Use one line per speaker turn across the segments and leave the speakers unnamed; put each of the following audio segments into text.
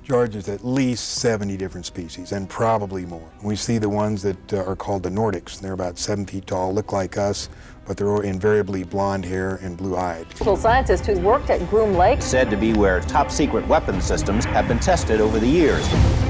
George, there's at least 70 different species, and probably more. We see the ones that are called the Nordics. They're about 7 feet tall, look like us, but they're invariably blonde hair and blue-eyed.
Local scientist who worked at Groom Lake
said to be where top-secret weapons systems have been tested over the years.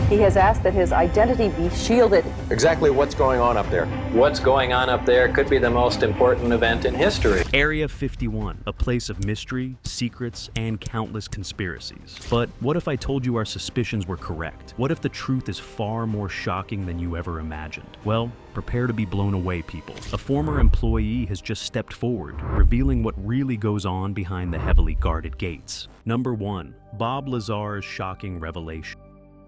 He has asked that his identity be shielded.
Exactly what's going on up there?
What's going on up there could be the most important event in history.
Area 51, a place of mystery, secrets, and countless conspiracies. But what if I told you our suspicions were correct? What if the truth is far more shocking than you ever imagined? Well, prepare to be blown away, people. A former employee has just stepped forward, revealing what really goes on behind the heavily guarded gates. Number 1, Bob Lazars' shocking revelation.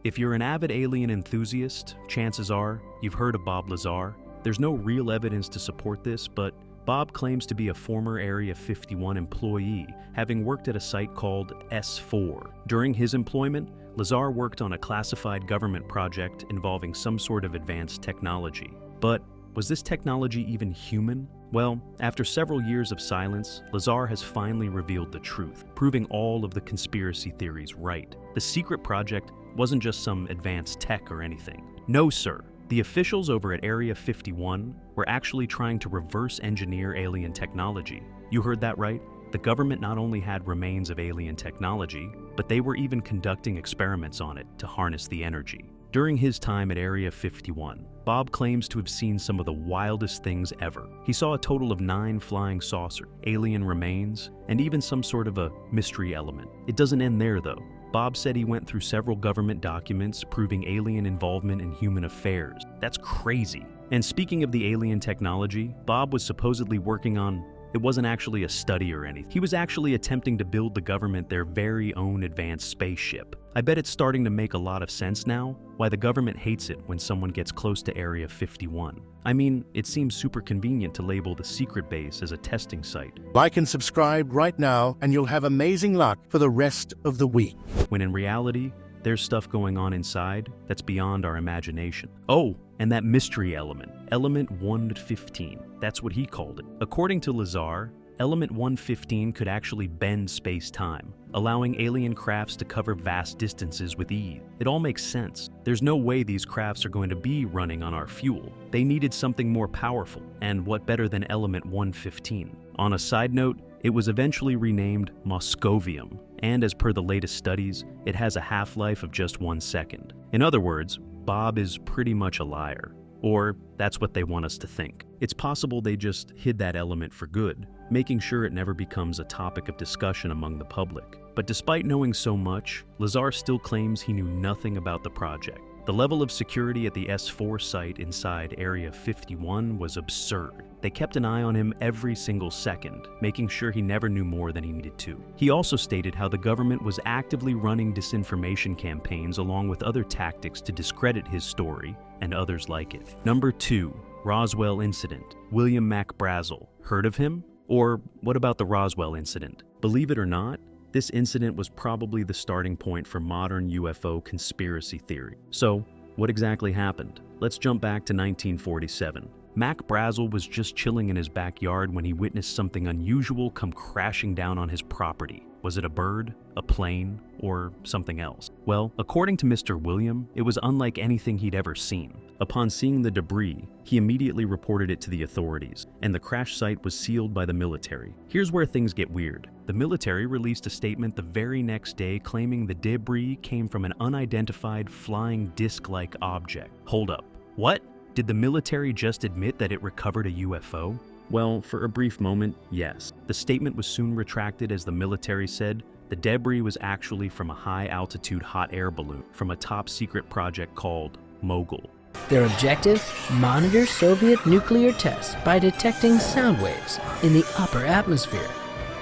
If you're an avid alien enthusiast, chances are you've heard of Bob Lazar. There's no real evidence to support this, but Bob claims to be a former Area 51 employee, having worked at a site called S4. During his employment, Lazar worked on a classified government project involving some sort of advanced technology. But was this technology even human? Well, after several years of silence, Lazar has finally revealed the truth, proving all of the conspiracy theories right. The secret project wasn't just some advanced tech or anything. No, sir. The officials over at Area 51 were actually trying to reverse engineer alien technology. You heard that right? The government not only had remains of alien technology, but they were even conducting experiments on it to harness the energy. During his time at Area 51, Bob claims to have seen some of the wildest things ever. He saw a total of 9 flying saucers, alien remains, and even some sort of a mystery element. It doesn't end there, though. Bob said he went through several government documents proving alien involvement in human affairs. That's crazy. And speaking of the alien technology, Bob was supposedly working on, it wasn't actually a study or anything. He was actually attempting to build the government their very own advanced spaceship. I bet it's starting to make a lot of sense now why the government hates it when someone gets close to Area 51. I mean, it seems super convenient to label the secret base as a testing site.
Like and subscribe right now and you'll have amazing luck for the rest of the week.
When in reality, there's stuff going on inside that's beyond our imagination. Oh, and that mystery element, Element 115, that's what he called it. According to Lazar, Element 115 could actually bend space-time, allowing alien crafts to cover vast distances with ease. It all makes sense. There's no way these crafts are going to be running on our fuel. They needed something more powerful, and what better than Element 115? On a side note, it was eventually renamed Moscovium, and as per the latest studies, it has a half-life of just 1 second. In other words, Bob is pretty much a liar. Or that's what they want us to think. It's possible they just hid that element for good, making sure it never becomes a topic of discussion among the public. But despite knowing so much, Lazar still claims he knew nothing about the project. The level of security at the S4 site inside Area 51 was absurd. They kept an eye on him every single second, making sure he never knew more than he needed to. He also stated how the government was actively running disinformation campaigns along with other tactics to discredit his story and others like it. Number 2, Roswell Incident. William MacBrazel. Heard of him? Or what about the Roswell Incident? Believe it or not, this incident was probably the starting point for modern UFO conspiracy theory. So, what exactly happened? Let's jump back to 1947. MacBrazel was just chilling in his backyard when he witnessed something unusual come crashing down on his property. Was it a bird, a plane, or something else? Well, according to Mr. William, it was unlike anything he'd ever seen. Upon seeing the debris, he immediately reported it to the authorities, and the crash site was sealed by the military. Here's where things get weird. The military released a statement the very next day claiming the debris came from an unidentified flying disc-like object. Hold up. What? Did the military just admit that it recovered a UFO? Well, for a brief moment, yes. The statement was soon retracted as the military said the debris was actually from a high-altitude hot air balloon from a top-secret project called Mogul.
Their objective? Monitor Soviet nuclear tests by detecting sound waves in the upper atmosphere.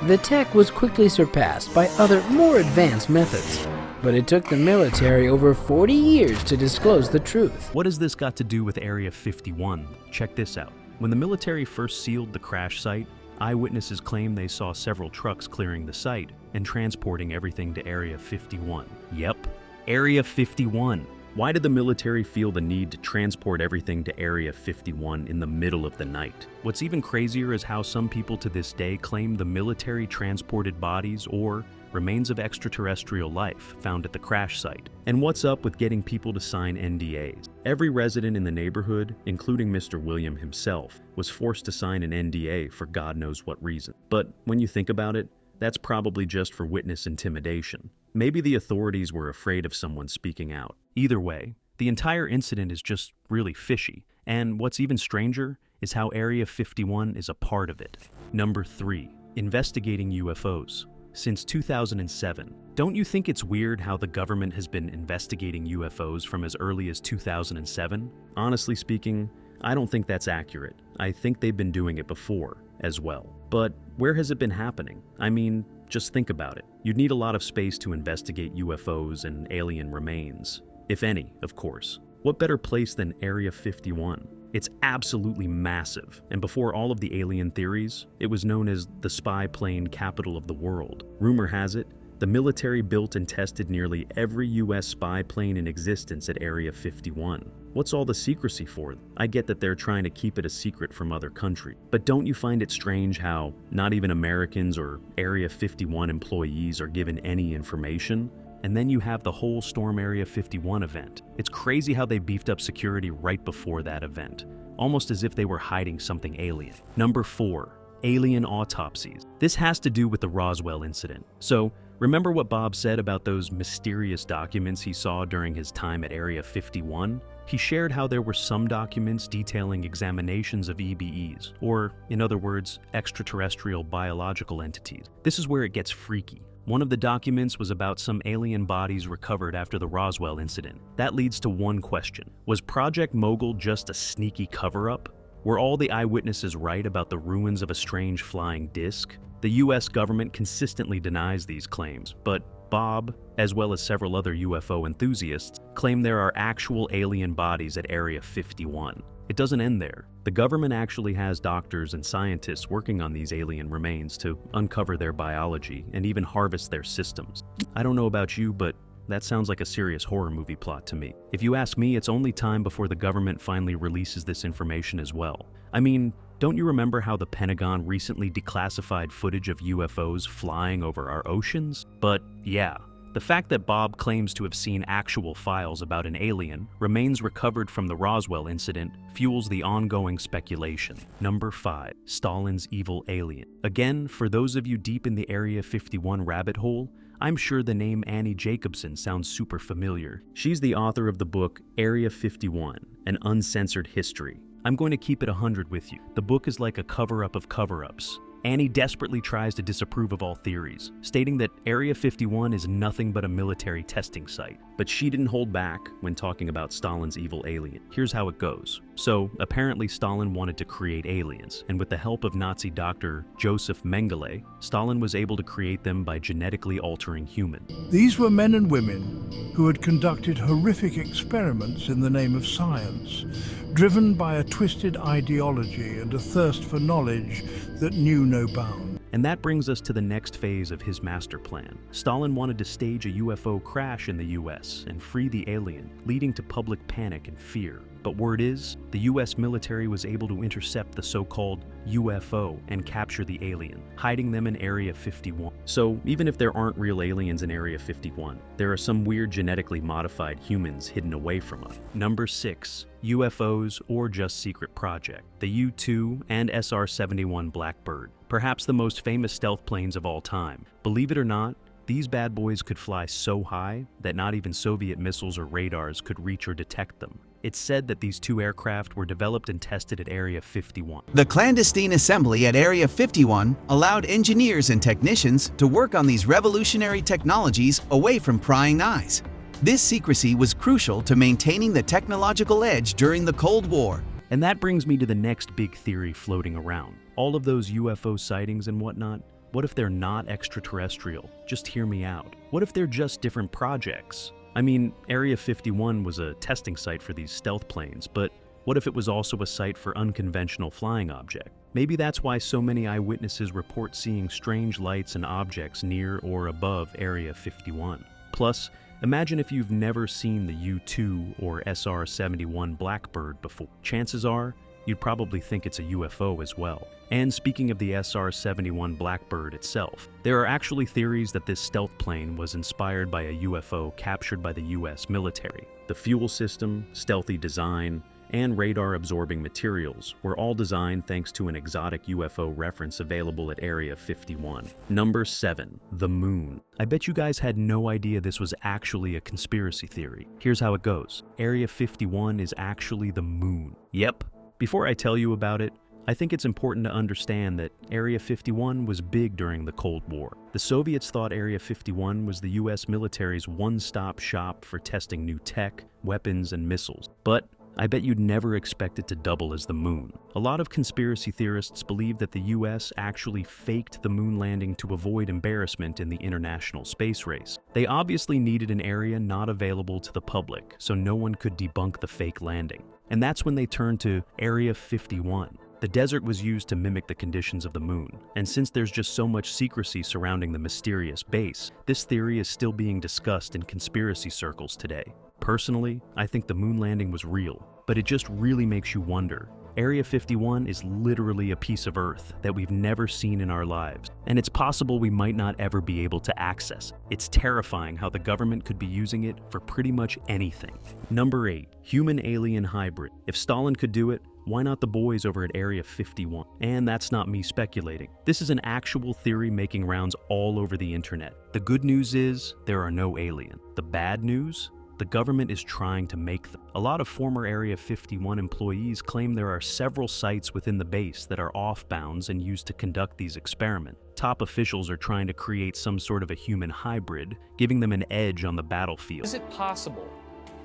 The tech was quickly surpassed by other, more advanced methods, but it took the military over 40 years to disclose the truth.
What has this got to do with Area 51? Check this out. When the military first sealed the crash site, eyewitnesses claimed they saw several trucks clearing the site and transporting everything to Area 51. Yep, Area 51. Why did the military feel the need to transport everything to Area 51 in the middle of the night? What's even crazier is how some people to this day claim the military transported bodies or remains of extraterrestrial life found at the crash site. And what's up with getting people to sign NDAs? Every resident in the neighborhood, including Mr. William himself, was forced to sign an NDA for God knows what reason. But when you think about it, that's probably just for witness intimidation. Maybe the authorities were afraid of someone speaking out. Either way, the entire incident is just really fishy. And what's even stranger is how Area 51 is a part of it. Number 3. Investigating UFOs. Since 2007, don't you think it's weird how the government has been investigating UFOs from as early as 2007? Honestly speaking, I don't think that's accurate. I think they've been doing it before as well. But where has it been happening? I mean, just think about it. You'd need a lot of space to investigate UFOs and alien remains. If any, of course. What better place than Area 51? It's absolutely massive, and before all of the alien theories, it was known as the spy plane capital of the world. Rumor has it, the military built and tested nearly every US spy plane in existence at Area 51. What's all the secrecy for? I get that they're trying to keep it a secret from other countries, but don't you find it strange how not even Americans or Area 51 employees are given any information? And then you have the whole Storm Area 51 event. It's crazy how they beefed up security right before that event, almost as if they were hiding something alien. Number 4. Alien autopsies. This has to do with the Roswell Incident. So, remember what Bob said about those mysterious documents he saw during his time at Area 51? He shared how there were some documents detailing examinations of EBEs, or, in other words, extraterrestrial biological entities. This is where it gets freaky. One of the documents was about some alien bodies recovered after the Roswell incident. That leads to one question. Was Project Mogul just a sneaky cover-up? Were all the eyewitnesses right about the ruins of a strange flying disc? The US government consistently denies these claims, but Bob, as well as several other UFO enthusiasts, claim there are actual alien bodies at Area 51. It doesn't end there. The government actually has doctors and scientists working on these alien remains to uncover their biology and even harvest their systems. I don't know about you, but that sounds like a serious horror movie plot to me. If you ask me, it's only time before the government finally releases this information as well. I mean, don't you remember how the Pentagon recently declassified footage of UFOs flying over our oceans? But yeah, the fact that Bob claims to have seen actual files about an alien, remains recovered from the Roswell incident, fuels the ongoing speculation. Number 5. Stalin's evil alien. Again, for those of you deep in the Area 51 rabbit hole, I'm sure the name Annie Jacobsen sounds super familiar. She's the author of the book Area 51, An Uncensored History. I'm going to keep it 100 with you. The book is like a cover-up of cover-ups. Annie desperately tries to disapprove of all theories, stating that Area 51 is nothing but a military testing site. But she didn't hold back when talking about Stalin's evil alien. Here's how it goes. So, apparently Stalin wanted to create aliens, and with the help of Nazi doctor Joseph Mengele, Stalin was able to create them by genetically altering humans.
These were men and women who had conducted horrific experiments in the name of science, driven by a twisted ideology and a thirst for knowledge that knew no bounds.
And that brings us to the next phase of his master plan. Stalin wanted to stage a UFO crash in the US and free the alien, leading to public panic and fear. But word is, the US military was able to intercept the so-called UFO and capture the alien, hiding them in Area 51. So even if there aren't real aliens in Area 51, there are some weird genetically modified humans hidden away from us. Number 6. UFOs or just secret project. The U-2 and SR-71 Blackbird, perhaps the most famous stealth planes of all time. Believe it or not, these bad boys could fly so high that not even Soviet missiles or radars could reach or detect them. It's said that these two aircraft were developed and tested at Area 51.
The clandestine assembly at Area 51 allowed engineers and technicians to work on these revolutionary technologies away from prying eyes. This secrecy was crucial to maintaining the technological edge during the Cold War.
And that brings me to the next big theory floating around. All of those UFO sightings and whatnot, what if they're not extraterrestrial? Just hear me out. What if they're just different projects? I mean, Area 51 was a testing site for these stealth planes, but what if it was also a site for unconventional flying objects? Maybe that's why so many eyewitnesses report seeing strange lights and objects near or above Area 51. Plus, imagine if you've never seen the U-2 or SR-71 Blackbird before. Chances are, you'd probably think it's a UFO as well. And speaking of the SR-71 Blackbird itself, there are actually theories that this stealth plane was inspired by a UFO captured by the US military. The fuel system, stealthy design, and radar-absorbing materials were all designed thanks to an exotic UFO reference available at Area 51. Number 7. The Moon. I bet you guys had no idea this was actually a conspiracy theory. Here's how it goes. Area 51 is actually the moon. Yep. Before I tell you about it, I think it's important to understand that Area 51 was big during the Cold War. The Soviets thought Area 51 was the US military's one-stop shop for testing new tech, weapons, and missiles. But I bet you'd never expect it to double as the moon. A lot of conspiracy theorists believe that the US actually faked the moon landing to avoid embarrassment in the international space race. They obviously needed an area not available to the public, so no one could debunk the fake landing. And that's when they turned to Area 51. The desert was used to mimic the conditions of the moon, and since there's just so much secrecy surrounding the mysterious base, this theory is still being discussed in conspiracy circles today. Personally, I think the moon landing was real, but it just really makes you wonder. Area 51 is literally a piece of Earth that we've never seen in our lives, and it's possible we might not ever be able to access. It's terrifying how the government could be using it for pretty much anything. Number 8. Human-alien hybrid. If Stalin could do it, why not the boys over at Area 51? And that's not me speculating. This is an actual theory making rounds all over the internet. The good news is, there are no aliens. The bad news? The government is trying to make them. A lot of former Area 51 employees claim there are several sites within the base that are off-bounds and used to conduct these experiments. Top officials are trying to create some sort of a human hybrid, giving them an edge on the battlefield.
Is it possible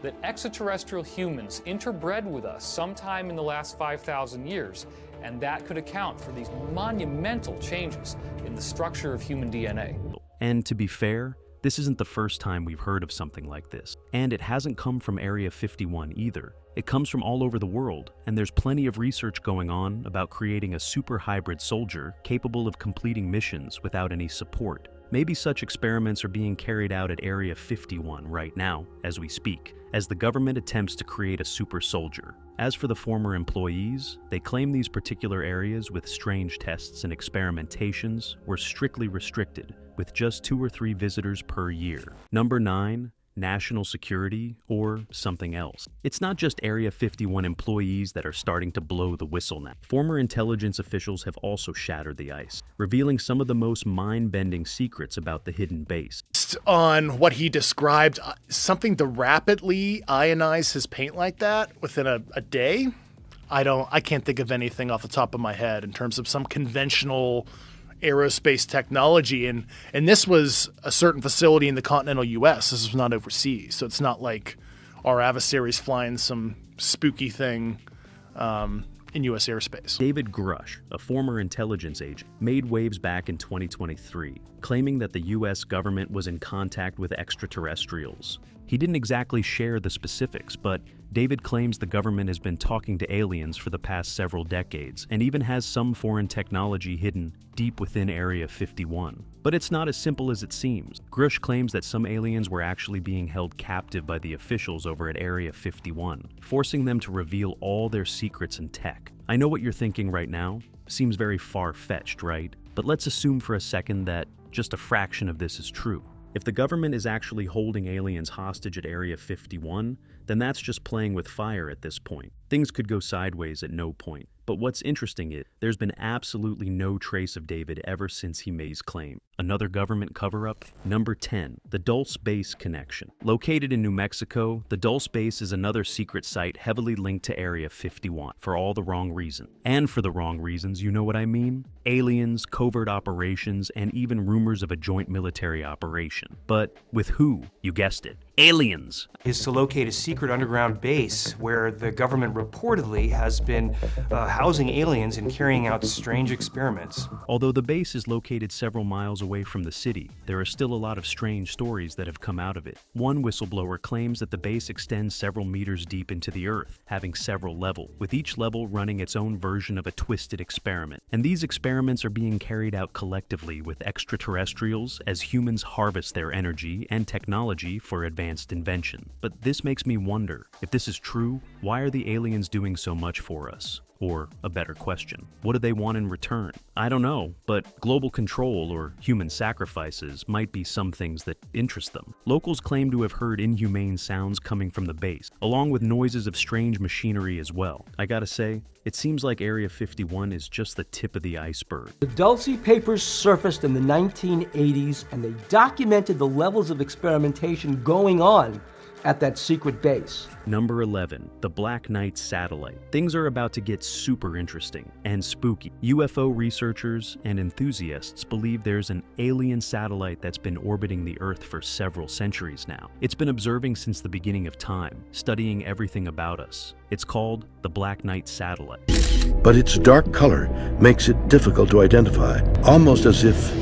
that extraterrestrial humans interbred with us sometime in the last 5,000 years, and that could account for these monumental changes in the structure of human DNA?
And to be fair, this isn't the first time we've heard of something like this, and it hasn't come from Area 51 either. It comes from all over the world, and there's plenty of research going on about creating a super hybrid soldier capable of completing missions without any support. Maybe such experiments are being carried out at Area 51 right now, as we speak, as the government attempts to create a super soldier. As for the former employees, they claim these particular areas with strange tests and experimentations were strictly restricted, with just 2 or 3 visitors per year. Number 9. National security, or something else. It's not just Area 51 employees that are starting to blow the whistle now. Former intelligence officials have also shattered the ice, revealing some of the most mind-bending secrets about the hidden base.
On what he described, something to rapidly ionize his paint like that within a day? I can't think of anything off the top of my head in terms of some conventional aerospace technology, and this was a certain facility in the continental U.S. This was not overseas, so it's not like our adversaries flying some spooky thing in U.S. airspace.
David Grush, a former intelligence agent, made waves back in 2023, claiming that the U.S. government was in contact with extraterrestrials. He didn't exactly share the specifics, but David claims the government has been talking to aliens for the past several decades, and even has some foreign technology hidden deep within Area 51. But it's not as simple as it seems. Grush claims that some aliens were actually being held captive by the officials over at Area 51, forcing them to reveal all their secrets and tech. I know what you're thinking right now. Seems very far-fetched, right? But let's assume for a second that just a fraction of this is true. If the government is actually holding aliens hostage at Area 51, then that's just playing with fire at this point. Things could go sideways at no point. But what's interesting is, there's been absolutely no trace of David ever since he made his claim. Another government cover-up? Number 10. The Doul Bas Connection. Located in New Mexico, the Doul Bas is another secret site heavily linked to Area 51, for all the wrong reasons. And for the wrong reasons, you know what I mean? Aliens, covert operations, and even rumors of a joint military operation. But with who? You guessed it. Aliens!
Is to locate a secret underground base where the government reportedly has been housing aliens and carrying out strange experiments.
Although the base is located several miles away from the city, there are still a lot of strange stories that have come out of it. One whistleblower claims that the base extends several meters deep into the earth, having several levels, with each level running its own version of a twisted experiment. And these experiments are being carried out collectively with extraterrestrials as humans harvest their energy and technology for advanced invention. But this makes me wonder, if this is true, why are the aliens doing so much for us? Or a better question, what do they want in return? I don't know, but global control or human sacrifices might be some things that interest them. Locals claim to have heard inhumane sounds coming from the base, along with noises of strange machinery as well. I gotta say, it seems like Area 51 is just the tip of the iceberg.
The Dulce papers surfaced in the 1980s, and they documented the levels of experimentation going on at that secret base.
Number 11, the Black Knight satellite. Things are about to get super interesting and spooky. UFO researchers and enthusiasts believe there's an alien satellite that's been orbiting the Earth for several centuries now. It's been observing since the beginning of time, studying everything about us. It's called the Black Knight satellite.
But its dark color makes it difficult to identify, almost as if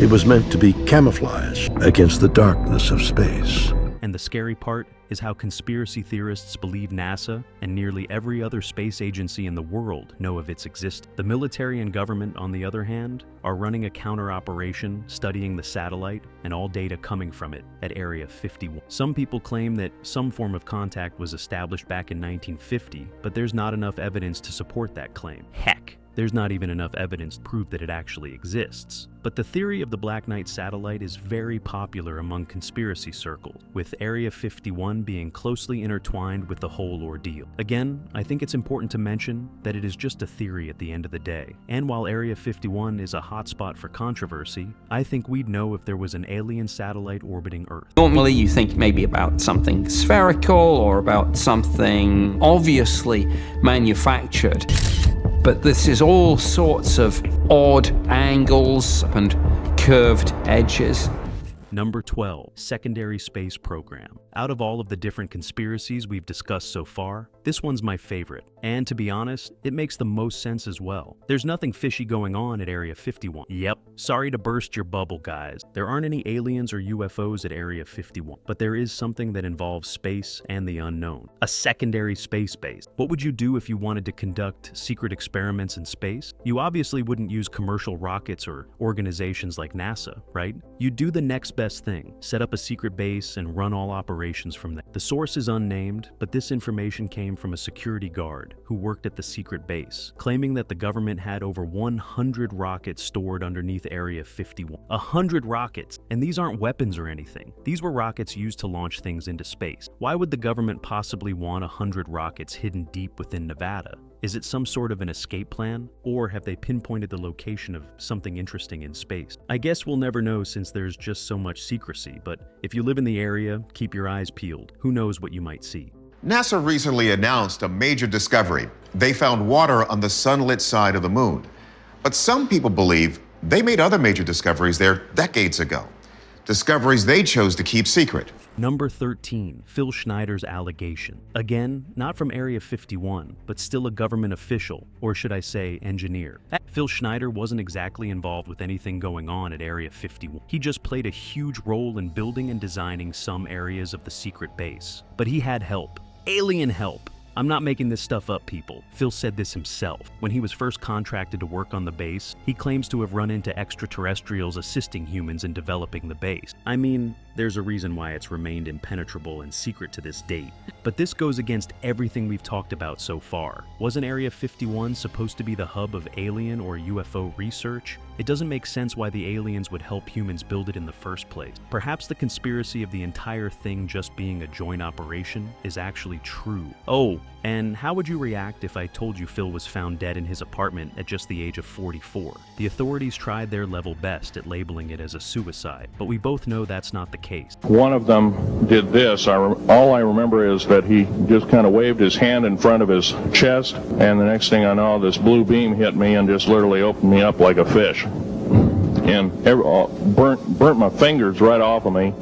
it was meant to be camouflage against the darkness of space.
And the scary part is how conspiracy theorists believe NASA and nearly every other space agency in the world know of its existence. The military and government, on the other hand, are running a counter-operation studying the satellite and all data coming from it at Area 51. Some people claim that some form of contact was established back in 1950, but there's not enough evidence to support that claim. Heck, there's not even enough evidence to prove that it actually exists. But the theory of the Black Knight satellite is very popular among conspiracy circles, with Area 51 being closely intertwined with the whole ordeal. Again, I think it's important to mention that it is just a theory at the end of the day. And while Area 51 is a hotspot for controversy, I think we'd know if there was an alien satellite orbiting Earth.
Normally you think maybe about something spherical or about something obviously manufactured. But this is all sorts of odd angles and curved edges.
Number 12, Secondary Space Program. Out of all of the different conspiracies we've discussed so far, this one's my favorite. And to be honest, it makes the most sense as well. There's nothing fishy going on at Area 51. Yep, sorry to burst your bubble, guys. There aren't any aliens or UFOs at Area 51, but there is something that involves space and the unknown. A secondary space base. What would you do if you wanted to conduct secret experiments in space? You obviously wouldn't use commercial rockets or organizations like NASA, right? You'd do the next best thing, set up a secret base and run all operations from there. The source is unnamed, but this information came from a security guard who worked at the secret base, claiming that the government had over 100 rockets stored underneath Area 51. 100 rockets! And these aren't weapons or anything. These were rockets used to launch things into space. Why would the government possibly want 100 rockets hidden deep within Nevada? Is it some sort of an escape plan? Or have they pinpointed the location of something interesting in space? I guess we'll never know since there's just so much secrecy, but if you live in the area, keep your eyes peeled. Who knows what you might see?
NASA recently announced a major discovery. They found water on the sunlit side of the moon. But some people believe they made other major discoveries there decades ago. Discoveries they chose to keep secret.
Number 13, Phil Schneiders' allegation. Again, not from Area 51, but still a government official, or should I say, engineer. Phil Schneider wasn't exactly involved with anything going on at Area 51. He just played a huge role in building and designing some areas of the secret base. But he had help. Alien help. I'm not making this stuff up, people. Phil said this himself. When he was first contracted to work on the base, he claims to have run into extraterrestrials assisting humans in developing the base. I mean, there's a reason why it's remained impenetrable and secret to this date. But this goes against everything we've talked about so far. Wasn't Area 51 supposed to be the hub of alien or UFO research? It doesn't make sense why the aliens would help humans build it in the first place. Perhaps the conspiracy of the entire thing just being a joint operation is actually true. Oh, and how would you react if I told you Phil was found dead in his apartment at just the age of 44? The authorities tried their level best at labeling it as a suicide, but we both know that's not the case.
One of them did this. All I remember is that he just kind of waved his hand in front of his chest, and the next thing I know, this blue beam hit me and just literally opened me up like a fish. And burnt my fingers right off of me.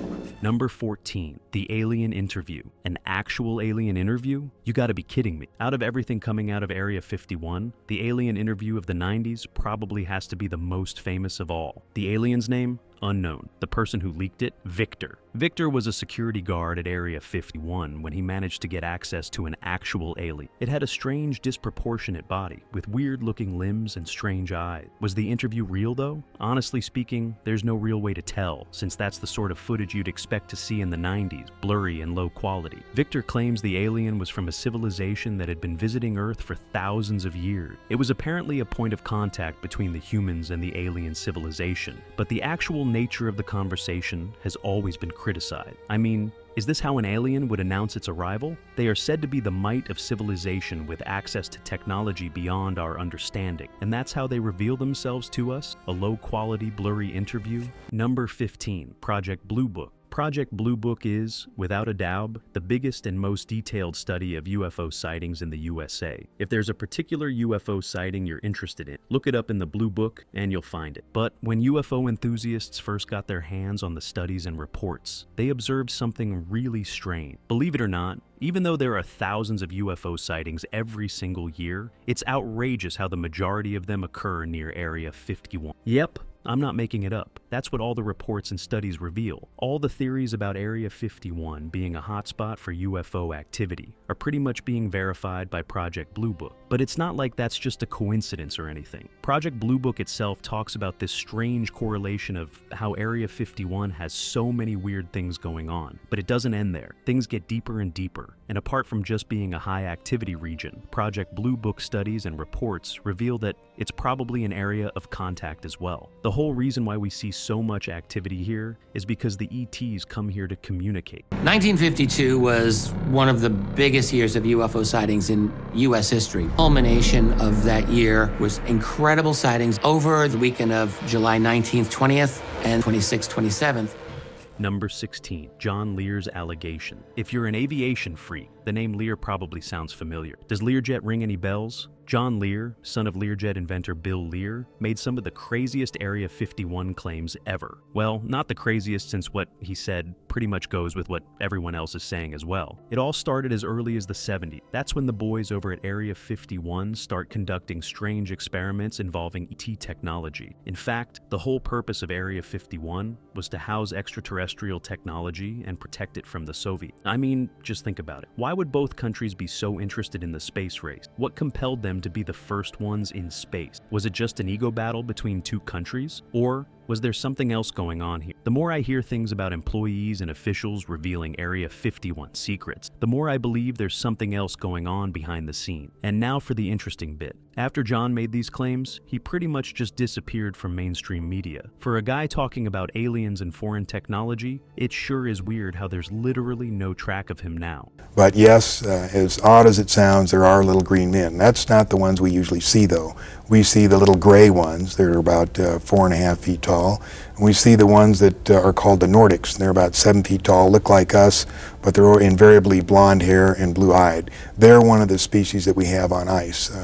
Number 14, the alien interview. An actual alien interview? You gotta be kidding me. Out of everything coming out of Area 51, the alien interview of the 90s probably has to be the most famous of all. The alien's name? Unknown. The person who leaked it? Victor. Victor was a security guard at Area 51 when he managed to get access to an actual alien. It had a strange, disproportionate body with weird-looking limbs and strange eyes. Was the interview real, though? Honestly speaking, there's no real way to tell, since that's the sort of footage you'd expect to see in the 90s, blurry and low quality. Victor claims the alien was from a civilization that had been visiting Earth for thousands of years. It was apparently a point of contact between the humans and the alien civilization, but the actual nature of the conversation has always been criticized. I mean, is this how an alien would announce its arrival? They are said to be the might of civilization with access to technology beyond our understanding, and that's how they reveal themselves to us? A low-quality, blurry interview? Number 15, Project Blue Book. Project Blue Book is, without a doubt, the biggest and most detailed study of UFO sightings in the USA. If there's a particular UFO sighting you're interested in, look it up in the Blue Book and you'll find it. But when UFO enthusiasts first got their hands on the studies and reports, they observed something really strange. Believe it or not, even though there are thousands of UFO sightings every single year, it's outrageous how the majority of them occur near Area 51. Yep, I'm not making it up. That's what all the reports and studies reveal. All the theories about Area 51 being a hotspot for UFO activity are pretty much being verified by Project Blue Book. But it's not like that's just a coincidence or anything. Project Blue Book itself talks about this strange correlation of how Area 51 has so many weird things going on. But it doesn't end there. Things get deeper and deeper. And apart from just being a high-activity region, Project Blue Book studies and reports reveal that it's probably an area of contact as well. The whole reason why we see so much activity here is because the ETs come here to communicate.
1952 was one of the biggest years of UFO sightings in U.S. history. Culmination of that year was incredible sightings over the weekend of July 19th, 20th, and 26th, 27th.
Number 16, John Lear's Allegation. If you're an aviation freak, the name Lear probably sounds familiar. Does Learjet ring any bells? John Lear, son of Learjet inventor Bill Lear, made some of the craziest Area 51 claims ever. Well, not the craziest, since what he said pretty much goes with what everyone else is saying as well. It all started as early as the 70s. That's when the boys over at Area 51 start conducting strange experiments involving ET technology. In fact, the whole purpose of Area 51 was to house extraterrestrial technology and protect it from the Soviets. I mean, just think about it. Why would both countries be so interested in the space race? What compelled them to be the first ones in space? Was it just an ego battle between two countries? Or was there something else going on here? The more I hear things about employees and officials revealing Area 51 secrets, the more I believe there's something else going on behind the scene. And now for the interesting bit. After John made these claims, he pretty much just disappeared from mainstream media. For a guy talking about aliens and foreign technology, it sure is weird how there's literally no track of him now.
But yes, as odd as it sounds, there are little green men. That's not the ones we usually see, though. We see the little gray ones. They're about 4.5 feet tall. And we see the ones that are called the Nordics. They're about 7 feet tall, look like us, but they're invariably blonde hair and blue-eyed. They're one of the species that we have on ice.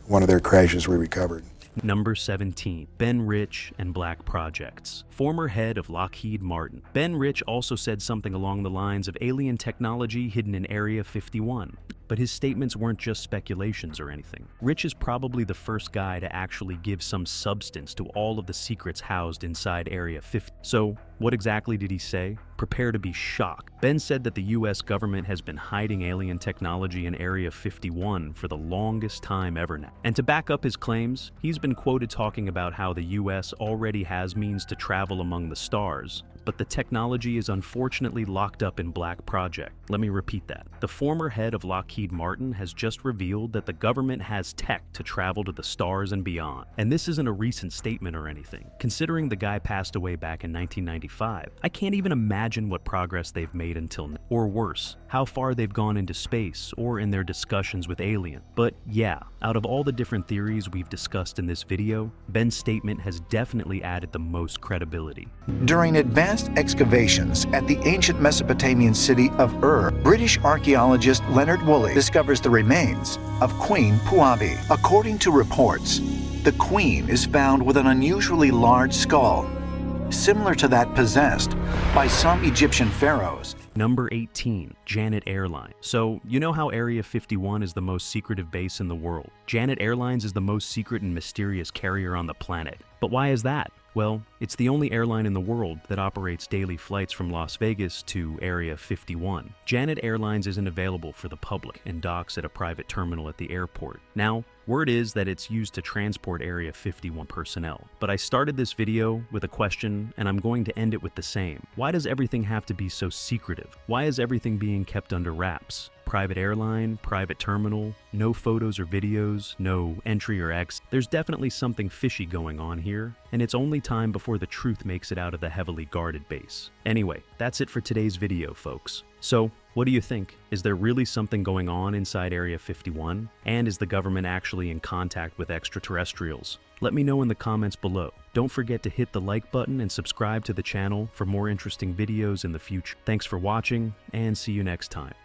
One of their crashes we recovered.
Number 17, Ben Rich and Black Projects. Former head of Lockheed Martin. Ben Rich also said something along the lines of alien technology hidden in Area 51. But his statements weren't just speculations or anything. Rich is probably the first guy to actually give some substance to all of the secrets housed inside Area 50. So, what exactly did he say? Prepare to be shocked. Ben said that the US government has been hiding alien technology in Area 51 for the longest time ever now. And to back up his claims, he's been quoted talking about how the US already has means to travel among the stars, but the technology is unfortunately locked up in Black Project. Let me repeat that. The former head of Lockheed Martin has just revealed that the government has tech to travel to the stars and beyond. And this isn't a recent statement or anything. Considering the guy passed away back in 1995, I can't even imagine what progress they've made until now. Or worse, how far they've gone into space or in their discussions with aliens. But yeah, out of all the different theories we've discussed in this video, Ben's statement has definitely added the most credibility.
During advanced excavations at the ancient Mesopotamian city of Ur, British archaeologist Leonard Woolley discovers the remains of Queen Puabi. According to reports, the queen is found with an unusually large skull, similar to that possessed by some Egyptian pharaohs.
Number 18, Janet Airlines. So, you know how Area 51 is the most secretive base in the world? Janet Airlines is the most secret and mysterious carrier on the planet. But why is that? Well, it's the only airline in the world that operates daily flights from Las Vegas to Area 51. Janet Airlines isn't available for the public and docks at a private terminal at the airport. Now, word is that it's used to transport Area 51 personnel. But I started this video with a question, and I'm going to end it with the same. Why does everything have to be so secretive? Why is everything being kept under wraps? Private airline, private terminal, no photos or videos, no entry or exit. There's definitely something fishy going on here, and it's only time before the truth makes it out of the heavily guarded base. Anyway, that's it for today's video, folks. So, what do you think? Is there really something going on inside Area 51? And is the government actually in contact with extraterrestrials? Let me know in the comments below. Don't forget to hit the like button and subscribe to the channel for more interesting videos in the future. Thanks for watching, and see you next time.